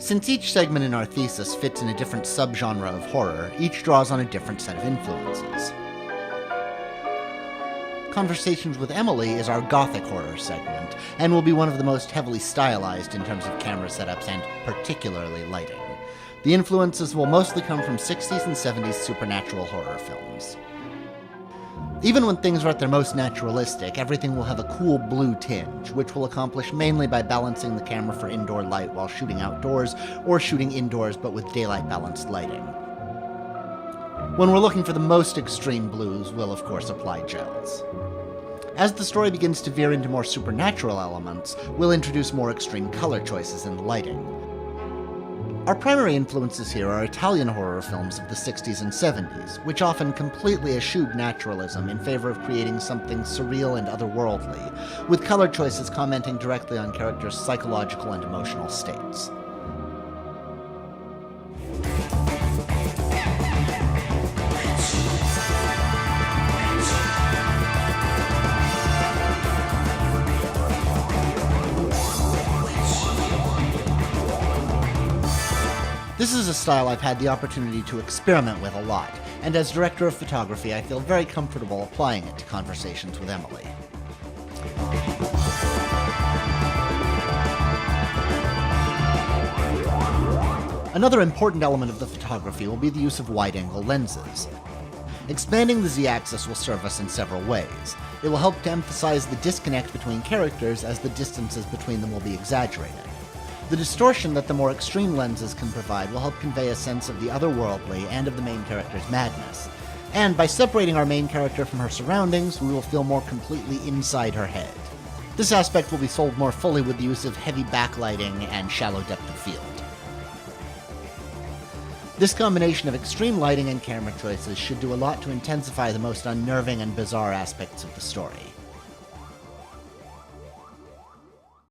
Since each segment in our thesis fits in a different subgenre of horror, each draws on a different set of influences. Conversations with Emily is our gothic horror segment, and will be one of the most heavily stylized in terms of camera setups and particularly lighting. The influences will mostly come from 60s and 70s supernatural horror films. Even when things are at their most naturalistic, everything will have a cool blue tinge, which we'll accomplish mainly by balancing the camera for indoor light while shooting outdoors, or shooting indoors but with daylight-balanced lighting. When we're looking for the most extreme blues, we'll of course apply gels. As the story begins to veer into more supernatural elements, we'll introduce more extreme color choices in the lighting. Our primary influences here are Italian horror films of the 60s and 70s, which often completely eschewed naturalism in favor of creating something surreal and otherworldly, with color choices commenting directly on characters' psychological and emotional states. This is a style I've had the opportunity to experiment with a lot, and as director of photography, I feel very comfortable applying it to Conversations with Emily. Another important element of the photography will be the use of wide-angle lenses. Expanding the Z-axis will serve us in several ways. It will help to emphasize the disconnect between characters as the distances between them will be exaggerated. The distortion that the more extreme lenses can provide will help convey a sense of the otherworldly and of the main character's madness. And by separating our main character from her surroundings, we will feel more completely inside her head. This aspect will be sold more fully with the use of heavy backlighting and shallow depth of field. This combination of extreme lighting and camera choices should do a lot to intensify the most unnerving and bizarre aspects of the story.